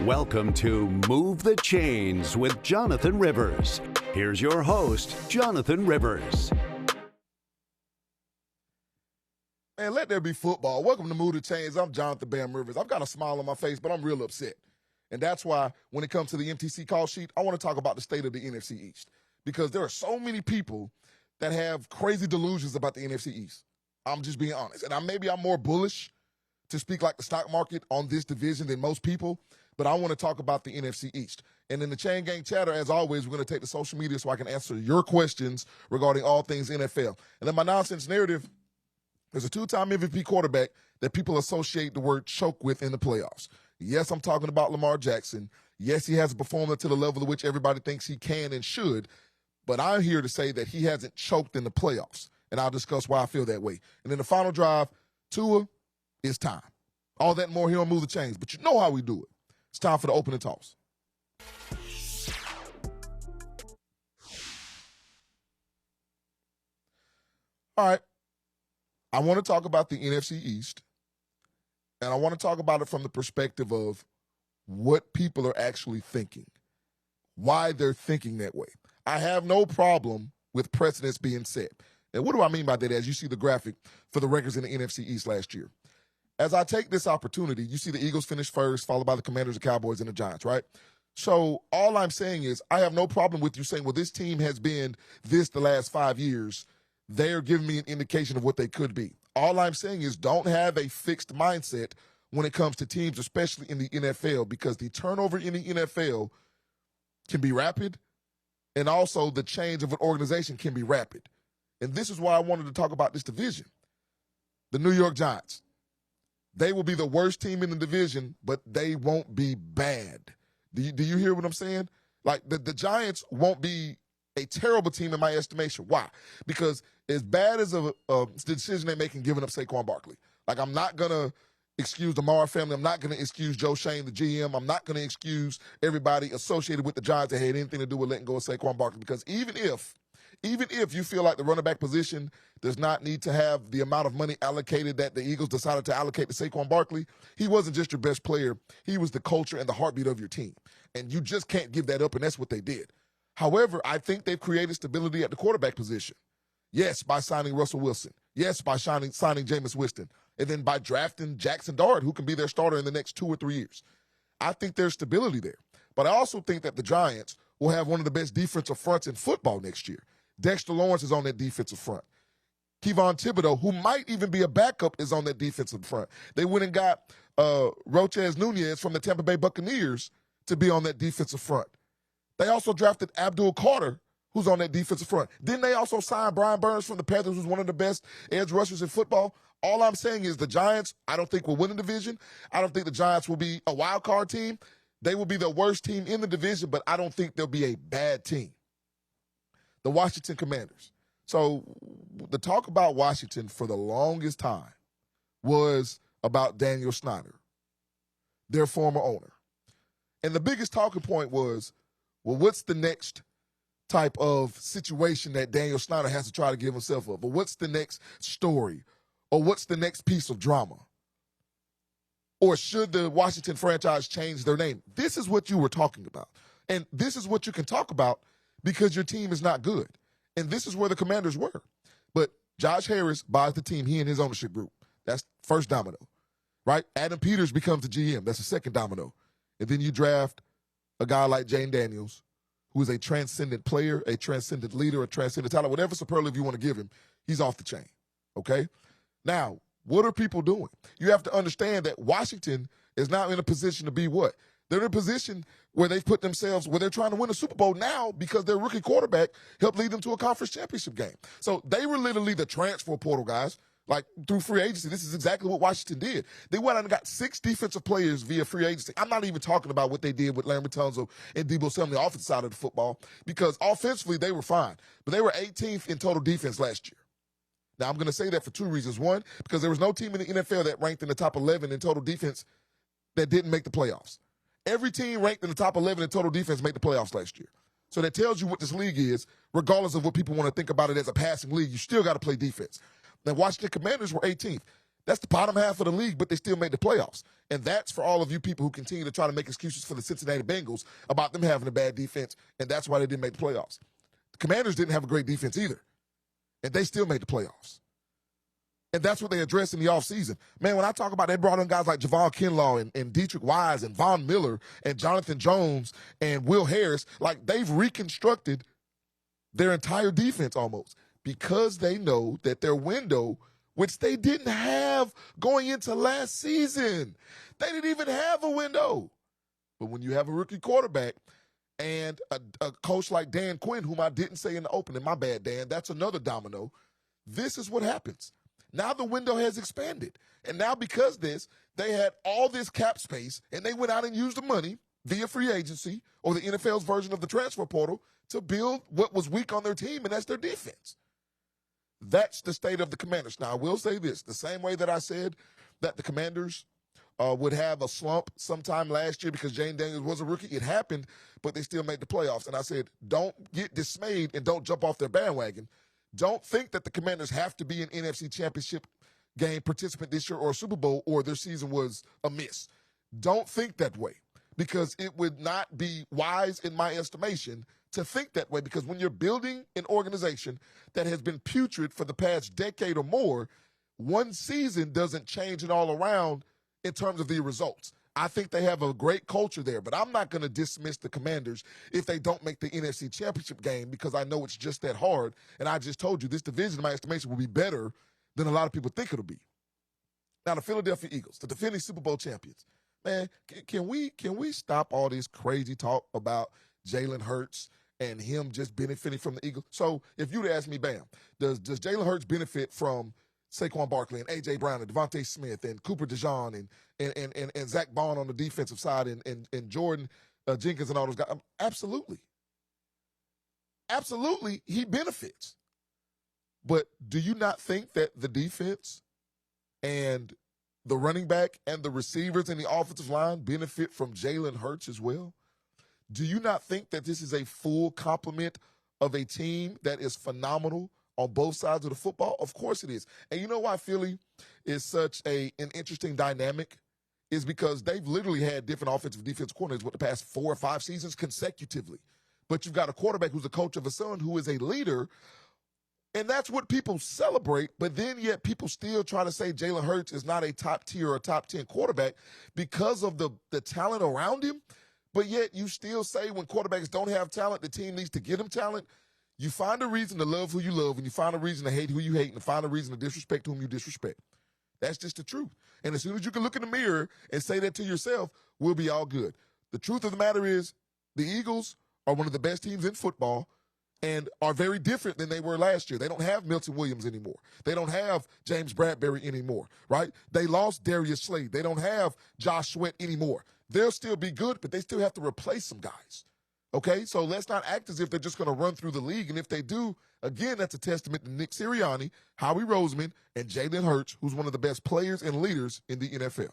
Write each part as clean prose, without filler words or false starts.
Welcome to Move the Chains with Jonathan Rivers. Here's your host, Jonathan Rivers. Man, let there be football. Welcome to Move the Chains. I'm Jonathan Bam Rivers. I've got a smile on my face, but I'm real upset. And that's why when it comes to the MTC call sheet, I want to talk about the state of the NFC East. Because there are so many people that have crazy delusions about the NFC East. I'm just being honest. And maybe I'm more bullish to speak like the stock market on this division than most people, but I want to talk about the NFC East. And in the Chang Gang chatter, as always, we're going to take the social media so I can answer your questions regarding all things NFL. And then my nonsense narrative, there's a two-time MVP quarterback that people associate the word choke with in the playoffs. Yes, I'm talking about Lamar Jackson. Yes, he hasn't performed to the level at which everybody thinks he can and should, but I'm here to say that he hasn't choked in the playoffs, and I'll discuss why I feel that way. And then the final drive, Tua, it's time. All that and more here on Move the Chains, but you know how we do it. It's time for the opening toss. All right. I want to talk about the NFC East, and I want to talk about it from the perspective of what people are actually thinking, why they're thinking that way. I have no problem with precedents being set. And what do I mean by that? As you see the graphic for the records in the NFC East last year. As I take this opportunity, you see the Eagles finish first, followed by the Commanders, the Cowboys, and the Giants, right? So all I'm saying is I have no problem with you saying, well, this team has been this the last 5 years. They're giving me an indication of what they could be. All I'm saying is don't have a fixed mindset when it comes to teams, especially in the NFL, because the turnover in the NFL can be rapid, and also the change of an organization can be rapid. And this is why I wanted to talk about this division. The New York Giants. They will be the worst team in the division, but they won't be bad. Do you hear what I'm saying? Like, the Giants won't be a terrible team in my estimation. Why? Because as bad as the decision they make in giving up Saquon Barkley, like, I'm not going to excuse the Lamar family. I'm not going to excuse Joe Shane, the GM. I'm not going to excuse everybody associated with the Giants that had anything to do with letting go of Saquon Barkley, because even if you feel like the running back position does not need to have the amount of money allocated that the Eagles decided to allocate to Saquon Barkley, he wasn't just your best player. He was the culture and the heartbeat of your team. And you just can't give that up, and that's what they did. However, I think they've created stability at the quarterback position. Yes, by signing Russell Wilson. Yes, by signing Jameis Winston. And then by drafting Jackson Dart, who can be their starter in the next 2 or 3 years. I think there's stability there. But I also think that the Giants will have one of the best defensive fronts in football next year. Dexter Lawrence is on that defensive front. Kevon Thibodeau, who might even be a backup, is on that defensive front. They went and got Roches Nunez from the Tampa Bay Buccaneers to be on that defensive front. They also drafted Abdul Carter, who's on that defensive front. Didn't they also sign Brian Burns from the Panthers, who's one of the best edge rushers in football? All I'm saying is the Giants, I don't think will win the division. I don't think the Giants will be a wild card team. They will be the worst team in the division, but I don't think they'll be a bad team. The Washington Commanders. So the talk about Washington for the longest time was about Daniel Snyder, their former owner. And the biggest talking point was, well, what's the next type of situation that Daniel Snyder has to try to give himself up? Or what's the next story? Or what's the next piece of drama? Or should the Washington franchise change their name? This is what you were talking about. And this is what you can talk about because your team is not good. And this is where the Commanders were. But Josh Harris buys the team, he and his ownership group. That's first domino, right? Adam Peters becomes the GM. That's the second domino. And then you draft a guy like Jane Daniels, who is a transcendent player, a transcendent leader, a transcendent talent, whatever superlative you want to give him, he's off the chain, okay? Now, what are people doing? You have to understand that Washington is now in a position to be what? They're in a position where they've put themselves, where they're trying to win a Super Bowl now because their rookie quarterback helped lead them to a conference championship game. So they were literally the transfer portal guys, like through free agency. This is exactly what Washington did. They went out and got 6 defensive players via free agency. I'm not even talking about what they did with Larry Tunzel and Debo Samuel on the offensive side of the football, because offensively they were fine, but they were 18th in total defense last year. Now, I'm going to say that for 2 reasons. One, because there was no team in the NFL that ranked in the top 11 in total defense that didn't make the playoffs. Every team ranked in the top 11 in total defense made the playoffs last year. So that tells you what this league is, regardless of what people want to think about it as a passing league. You still got to play defense. The Washington Commanders were 18th. That's the bottom half of the league, but they still made the playoffs. And that's for all of you people who continue to try to make excuses for the Cincinnati Bengals about them having a bad defense, and that's why they didn't make the playoffs. The Commanders didn't have a great defense either, and they still made the playoffs. And that's what they addressed in the offseason. Man, when I talk about they brought in guys like Javon Kinlaw and Dietrich Wise and Von Miller and Jonathan Jones and Will Harris, like they've reconstructed their entire defense almost because they know that their window, which they didn't have going into last season, they didn't even have a window. But when you have a rookie quarterback and a coach like Dan Quinn, whom I didn't say in the opening, my bad, Dan, that's another domino, this is what happens. Now the window has expanded. And now because this, they had all this cap space, and they went out and used the money via free agency or the NFL's version of the transfer portal to build what was weak on their team, and that's their defense. That's the state of the Commanders. Now, I will say this. The same way that I said that the Commanders would have a slump sometime last year because Jane Daniels was a rookie, it happened, but they still made the playoffs. And I said, don't get dismayed and don't jump off their bandwagon. Don't think that the Commanders have to be an NFC Championship game participant this year or a Super Bowl or their season was a miss. Don't think that way because it would not be wise in my estimation to think that way because when you're building an organization that has been putrid for the past decade or more, one season doesn't change it all around in terms of the results. I think they have a great culture there, but I'm not going to dismiss the Commanders if they don't make the NFC Championship game because I know it's just that hard. And I just told you this division, in my estimation, will be better than a lot of people think it'll be. Now, the Philadelphia Eagles, the defending Super Bowl champions. Man, can we stop all this crazy talk about Jalen Hurts and him just benefiting from the Eagles? So if you'd ask me, bam, does Jalen Hurts benefit from Saquon Barkley and A.J. Brown and Devontae Smith and Cooper DeJean and Zach Bond on the defensive side and Jordan Jenkins and all those guys? Absolutely. Absolutely, he benefits. But do you not think that the defense and the running back and the receivers and the offensive line benefit from Jalen Hurts as well? Do you not think that this is a full complement of a team that is phenomenal on both sides of the football? Of course it is. And you know why Philly is such an interesting dynamic is because they've literally had different offensive defensive coordinators with the past 4 or 5 seasons consecutively. But you've got a quarterback who's a coach of a son who is a leader, and that's what people celebrate. But then yet people still try to say Jalen Hurts is not a top tier or top 10 quarterback because of the talent around him. But yet you still say when quarterbacks don't have talent, the team needs to get them talent. You find a reason to love who you love, and you find a reason to hate who you hate, and find a reason to disrespect whom you disrespect. That's just the truth. And as soon as you can look in the mirror and say that to yourself, we'll be all good. The truth of the matter is the Eagles are one of the best teams in football and are very different than they were last year. They don't have Milton Williams anymore. They don't have James Bradbury anymore, right? They lost Darius Slade. They don't have Josh Sweat anymore. They'll still be good, but they still have to replace some guys. Okay, so let's not act as if they're just going to run through the league. And if they do, again, that's a testament to Nick Sirianni, Howie Roseman, and Jalen Hurts, who's one of the best players and leaders in the NFL.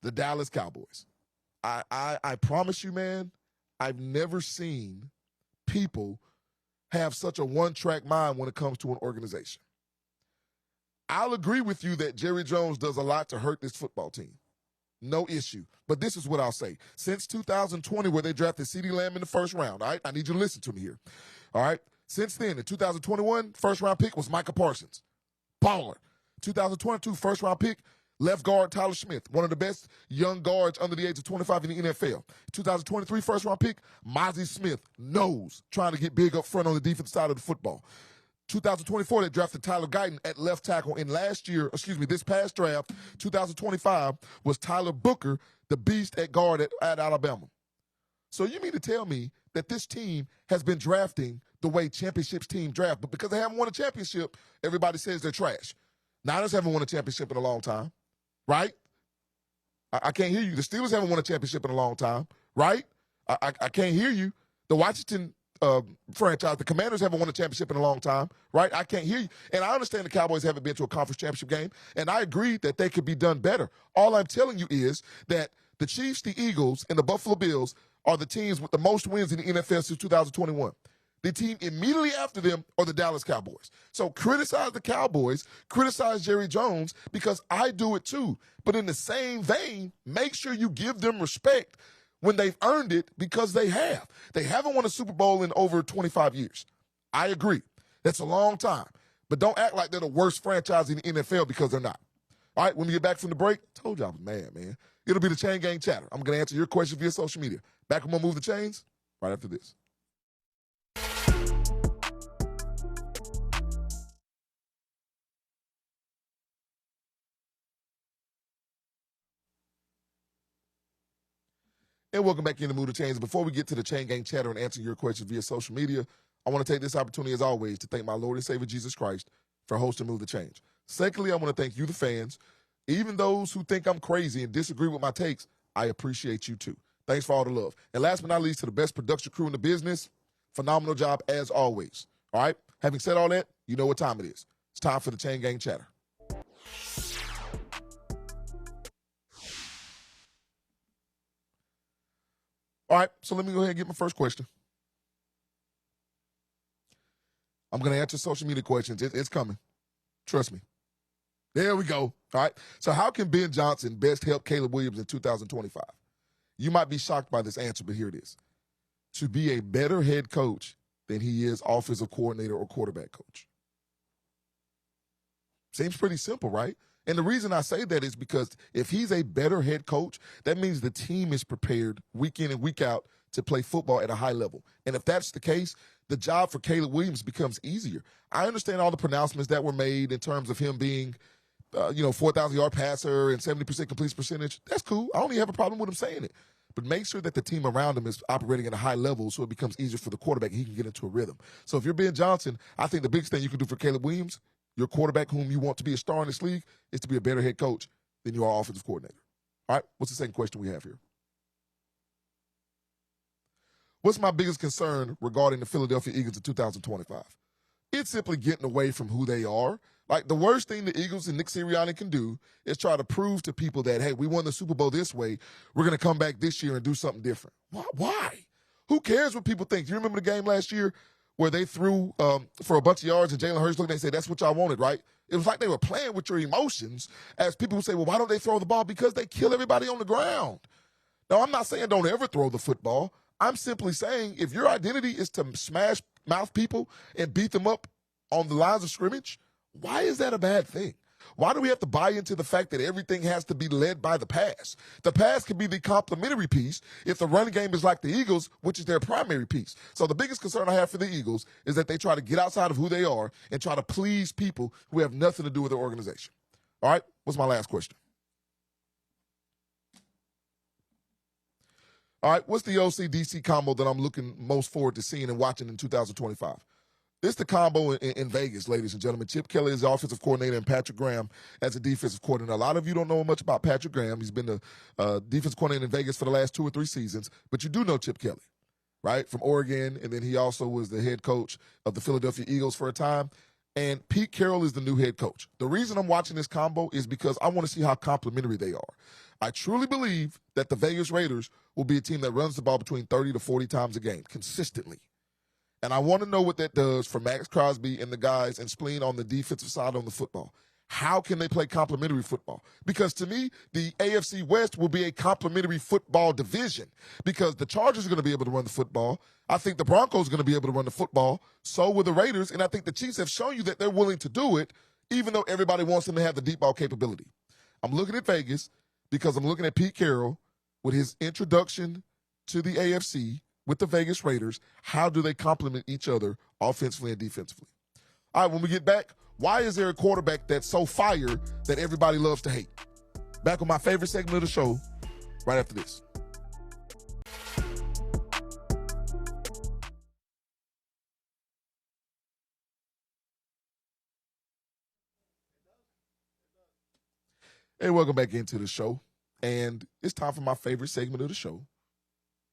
The Dallas Cowboys. I promise you, man, I've never seen people have such a one-track mind when it comes to an organization. I'll agree with you that Jerry Jones does a lot to hurt this football team. No issue. But this is what I'll say. Since 2020, where they drafted CeeDee Lamb in the first round, all right? I need you to listen to me here. All right? Since then, in 2021, first-round pick was Micah Parsons. Baller. 2022, first-round pick, left guard Tyler Smith, one of the best young guards under the age of 25 in the NFL. 2023, first-round pick, Mozzie Smith, nose, trying to get big up front on the defensive side of the football. 2024, they drafted Tyler Guyton at left tackle. And this past draft, 2025, was Tyler Booker, the beast at guard at Alabama. So you mean to tell me that this team has been drafting the way championships team draft, but because they haven't won a championship, everybody says they're trash. Niners haven't won a championship in a long time, right? I can't hear you. The Steelers haven't won a championship in a long time, right? I can't hear you. The Washington franchise, the Commanders haven't won a championship in a long time, right? I can't hear you. And I understand the Cowboys haven't been to a conference championship game, and I agree that they could be done better. All I'm telling you is that the Chiefs, the Eagles, and the Buffalo Bills are the teams with the most wins in the NFL since 2021. The team immediately after them are the Dallas Cowboys. So criticize the Cowboys, criticize Jerry Jones, because I do it too. But in the same vein, make sure you give them respect when they've earned it, because they have. They haven't won a Super Bowl in over 25 years. I agree. That's a long time. But don't act like they're the worst franchise in the NFL, because they're not. All right, when we get back from the break, told you I was mad, man. It'll be the Chang Gang Chatter. I'm going to answer your question via social media. Back when we move the chains, right after this. And welcome back into Move the Chains. Before we get to the Chain Gang Chatter and answer your questions via social media, I want to take this opportunity, as always, to thank my Lord and Savior Jesus Christ for hosting Move the Change. Secondly, I want to thank you, the fans. Even those who think I'm crazy and disagree with my takes, I appreciate you too. Thanks for all the love. And last but not least, to the best production crew in the business, phenomenal job as always. All right? Having said all that, you know what time it is. It's time for the Chain Gang Chatter. All right, so let me go ahead and get my first question. I'm going to answer social media questions. It's coming. Trust me. There we go. All right. So how can Ben Johnson best help Caleb Williams in 2025? You might be shocked by this answer, but here it is. To be a better head coach than he is offensive coordinator or quarterback coach. Seems pretty simple, right? And the reason I say that is because if he's a better head coach, that means the team is prepared week in and week out to play football at a high level. And if that's the case, the job for Caleb Williams becomes easier. I understand all the pronouncements that were made in terms of him being, 4,000-yard passer and 70% completion percentage. That's cool. I don't even have a problem with him saying it. But make sure that the team around him is operating at a high level so it becomes easier for the quarterback and he can get into a rhythm. So if you're Ben Johnson, I think the biggest thing you can do for Caleb Williams, your quarterback whom you want to be a star in this league, is to be a better head coach than you are offensive coordinator. All right, what's the second question we have here? What's my biggest concern regarding the Philadelphia Eagles in 2025? It's simply getting away from who they are. Like, the worst thing the Eagles and Nick Sirianni can do is try to prove to people that, hey, we won the Super Bowl this way. We're going to come back this year and do something different. Why? Who cares what people think? Do you remember the game last year where they threw for a bunch of yards and Jalen Hurts looked and they said, that's what y'all wanted, right? It was like they were playing with your emotions, as people would say, well, why don't they throw the ball? Because they kill everybody on the ground. Now, I'm not saying don't ever throw the football. I'm simply saying if your identity is to smash mouth people and beat them up on the lines of scrimmage, why is that a bad thing? Why do we have to buy into the fact that everything has to be led by the pass? The pass can be the complementary piece if the running game is like the Eagles, which is their primary piece. So the biggest concern I have for the Eagles is that they try to get outside of who they are and try to please people who have nothing to do with their organization. All right, what's my last question? All right, what's the OC-DC combo that I'm looking most forward to seeing and watching in 2025? It's the combo in Vegas, ladies and gentlemen. Chip Kelly is the offensive coordinator and Patrick Graham as a defensive coordinator. A lot of you don't know much about Patrick Graham. He's been the defensive coordinator in Vegas for the last 2 or 3 seasons. But you do know Chip Kelly, right, from Oregon. And then he also was the head coach of the Philadelphia Eagles for a time. And Pete Carroll is the new head coach. The reason I'm watching this combo is because I want to see how complementary they are. I truly believe that the Vegas Raiders will be a team that runs the ball between 30 to 40 times a game consistently. And I want to know what that does for Max Crosby and the guys and Spleen on the defensive side on the football. How can they play complementary football? Because to me, the AFC West will be a complementary football division because the Chargers are going to be able to run the football. I think the Broncos are going to be able to run the football. So will the Raiders. And I think the Chiefs have shown you that they're willing to do it, even though everybody wants them to have the deep ball capability. I'm looking at Vegas because I'm looking at Pete Carroll with his introduction to the AFC with the Vegas Raiders. How do they complement each other offensively and defensively? All right, when we get back, why is there a quarterback that's so fire that everybody loves to hate? Back on my favorite segment of the show, right after this. Hey, welcome back into the show. And it's time for my favorite segment of the show.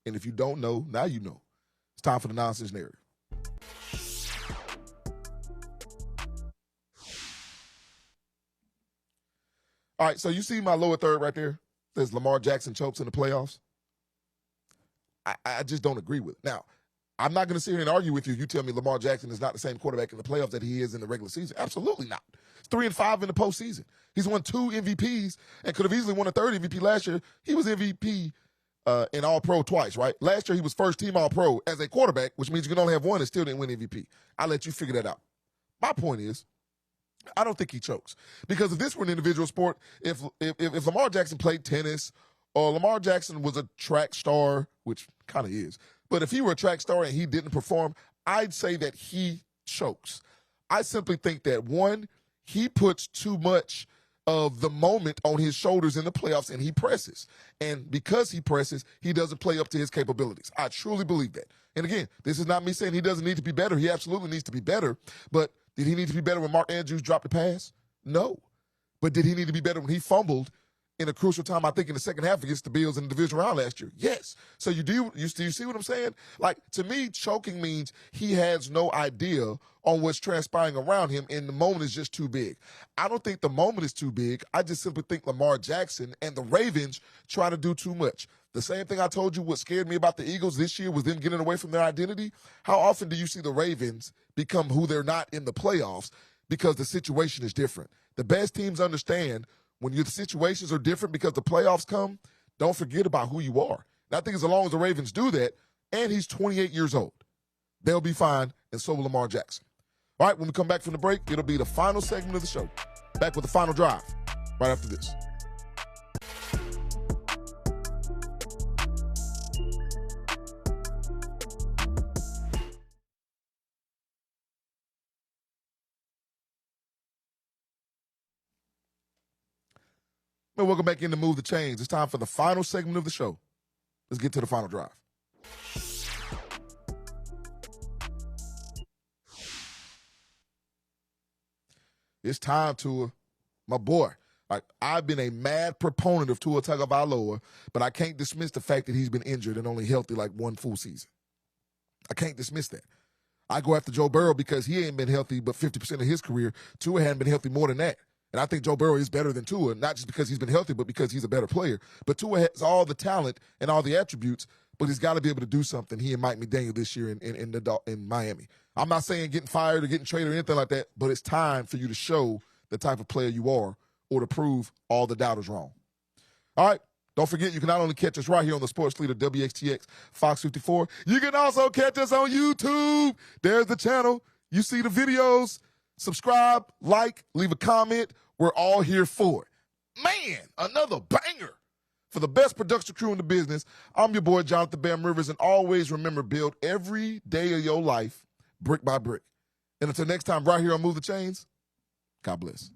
And if you don't know, now you know. It's time for the nonsense narrative. All right, so you see my lower third right there? Says Lamar Jackson chokes in the playoffs. I just don't agree with it. Now, I'm not going to sit here and argue with you. You tell me Lamar Jackson is not the same quarterback in the playoffs that he is in the regular season. Absolutely not. He's 3-5 in the postseason. He's won 2 MVPs and could have easily won a third MVP last year. He was MVP in All-Pro twice, right? Last year he was first-team All-Pro as a quarterback, which means you can only have one and still didn't win MVP. I'll let you figure that out. My point is, I don't think he chokes. Because if this were an individual sport, if Lamar Jackson played tennis or Lamar Jackson was a track star, which kind of is, but if he were a track star and he didn't perform, I'd say that he chokes. I simply think that, one, he puts too much of the moment on his shoulders in the playoffs and he presses. And because he presses, he doesn't play up to his capabilities. I truly believe that. And again, this is not me saying he doesn't need to be better. He absolutely needs to be better. But did he need to be better when Mark Andrews dropped the pass? No. But did he need to be better when he fumbled in a crucial time, I think, in the second half against the Bills in the division round last year? Yes. So you see what I'm saying? Like, to me, choking means he has no idea on what's transpiring around him, and the moment is just too big. I don't think the moment is too big. I just simply think Lamar Jackson and the Ravens try to do too much. The same thing I told you what scared me about the Eagles this year was them getting away from their identity. How often do you see the Ravens become who they're not in the playoffs because the situation is different? The best teams understand when your situations are different because the playoffs come, don't forget about who you are. And I think as long as the Ravens do that, and he's 28 years old, they'll be fine, and so will Lamar Jackson. All right, when we come back from the break, it'll be the final segment of the show. Back with the final drive right after this. And welcome back in to Move the Chains. It's time for the final segment of the show. Let's get to the final drive. It's time, Tua, my boy. I've been a mad proponent of Tua Tagovailoa, but I can't dismiss the fact that he's been injured and only healthy like one full season. I can't dismiss that. I go after Joe Burrow because he ain't been healthy but 50% of his career. Tua hadn't been healthy more than that. And I think Joe Burrow is better than Tua, not just because he's been healthy, but because he's a better player. But Tua has all the talent and all the attributes, but he's got to be able to do something. He and Mike McDaniel this year in Miami. I'm not saying getting fired or getting traded or anything like that, but it's time for you to show the type of player you are or to prove all the doubters wrong. All right. Don't forget, you can not only catch us right here on the Sports Leader WXTX Fox 54, you can also catch us on YouTube. There's the channel. You see the videos. Subscribe, like, leave a comment. We're all here for it. Man, another banger. For the best production crew in the business, I'm your boy, Jonathan Bam Rivers, and always remember, build every day of your life brick by brick. And until next time, right here on Move the Chains, God bless.